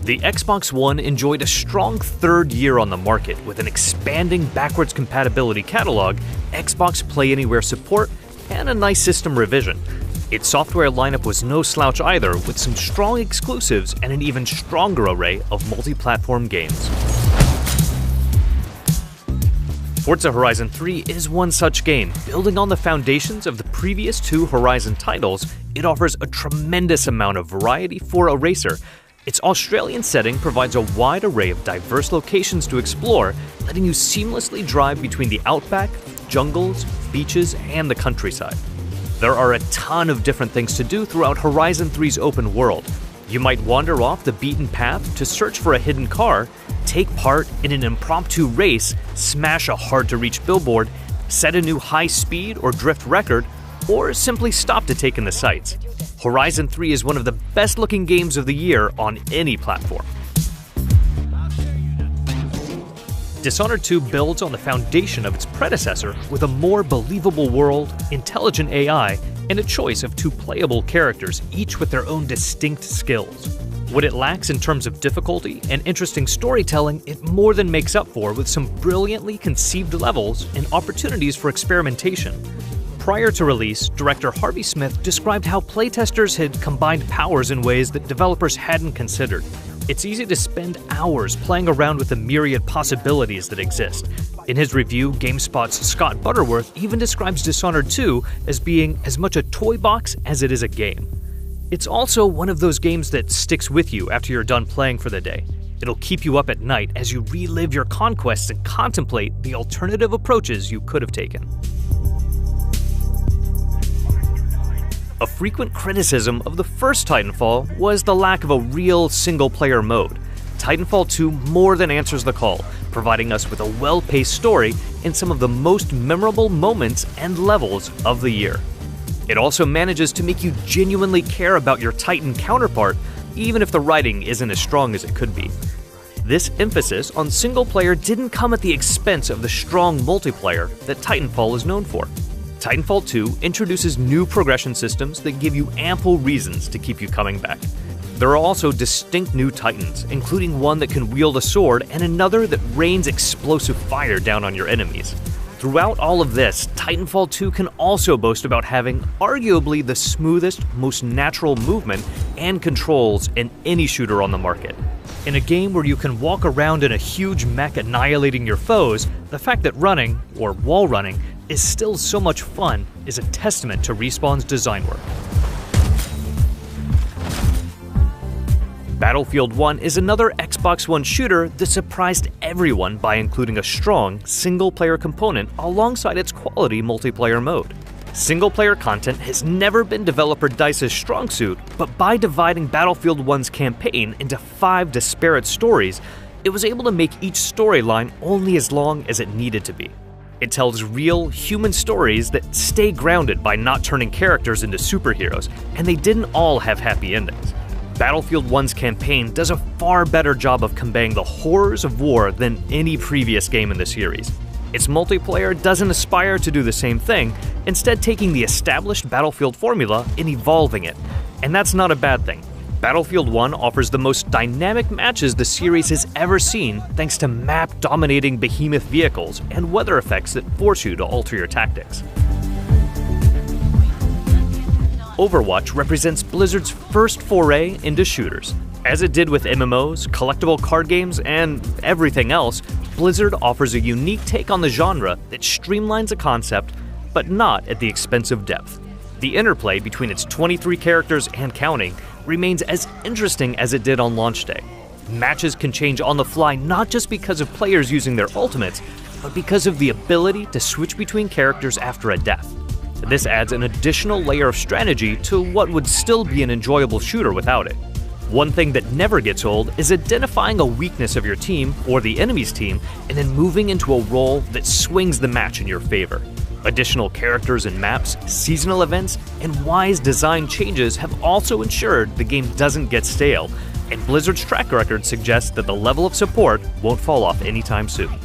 The Xbox One enjoyed a strong third year on the market with an expanding backwards compatibility catalog, Xbox Play Anywhere support, and a nice system revision. Its software lineup was no slouch either, with some strong exclusives and an even stronger array of multi-platform games. Forza Horizon 3 is one such game. Building on the foundations of the previous two Horizon titles, it offers a tremendous amount of variety for a racer. Its Australian setting provides a wide array of diverse locations to explore, letting you seamlessly drive between the outback, jungles, beaches, and the countryside. There are a ton of different things to do throughout Horizon 3's open world. You might wander off the beaten path to search for a hidden car, take part in an impromptu race, smash a hard-to-reach billboard, set a new high-speed or drift record, or simply stop to take in the sights. Horizon 3 is one of the best-looking games of the year on any platform. Dishonored 2 builds on the foundation of its predecessor with a more believable world, intelligent AI, and a choice of two playable characters, each with their own distinct skills. What it lacks in terms of difficulty and interesting storytelling, it more than makes up for with some brilliantly conceived levels and opportunities for experimentation. Prior to release, director Harvey Smith described how playtesters had combined powers in ways that developers hadn't considered. It's easy to spend hours playing around with the myriad possibilities that exist. In his review, GameSpot's Scott Butterworth even describes Dishonored 2 as being as much a toy box as it is a game. It's also one of those games that sticks with you after you're done playing for the day. It'll keep you up at night as you relive your conquests and contemplate the alternative approaches you could have taken. A frequent criticism of the first Titanfall was the lack of a real single-player mode. Titanfall 2 more than answers the call, providing us with a well-paced story and some of the most memorable moments and levels of the year. It also manages to make you genuinely care about your Titan counterpart, even if the writing isn't as strong as it could be. This emphasis on single-player didn't come at the expense of the strong multiplayer that Titanfall is known for. Titanfall 2 introduces new progression systems that give you ample reasons to keep you coming back. There are also distinct new Titans, including one that can wield a sword and another that rains explosive fire down on your enemies. Throughout all of this, Titanfall 2 can also boast about having arguably the smoothest, most natural movement and controls in any shooter on the market. In a game where you can walk around in a huge mech annihilating your foes, the fact that running, or wall running, is still so much fun is a testament to Respawn's design work. Battlefield 1 is another Xbox One shooter that surprised everyone by including a strong, single-player component alongside its quality multiplayer mode. Single-player content has never been developer DICE's strong suit, but by dividing Battlefield 1's campaign into 5 disparate stories, it was able to make each storyline only as long as it needed to be. It tells real, human stories that stay grounded by not turning characters into superheroes, and they didn't all have happy endings. Battlefield 1's campaign does a far better job of conveying the horrors of war than any previous game in the series. Its multiplayer doesn't aspire to do the same thing, instead taking the established Battlefield formula and evolving it. And that's not a bad thing. Battlefield 1 offers the most dynamic matches the series has ever seen thanks to map-dominating behemoth vehicles and weather effects that force you to alter your tactics. Overwatch represents Blizzard's first foray into shooters. As it did with MMOs, collectible card games, and everything else, Blizzard offers a unique take on the genre that streamlines a concept, but not at the expense of depth. The interplay between its 23 characters and counting remains as interesting as it did on launch day. Matches can change on the fly not just because of players using their ultimates, but because of the ability to switch between characters after a death. This adds an additional layer of strategy to what would still be an enjoyable shooter without it. One thing that never gets old is identifying a weakness of your team or the enemy's team and then moving into a role that swings the match in your favor. Additional characters and maps, seasonal events, and wise design changes have also ensured the game doesn't get stale, and Blizzard's track record suggests that the level of support won't fall off anytime soon.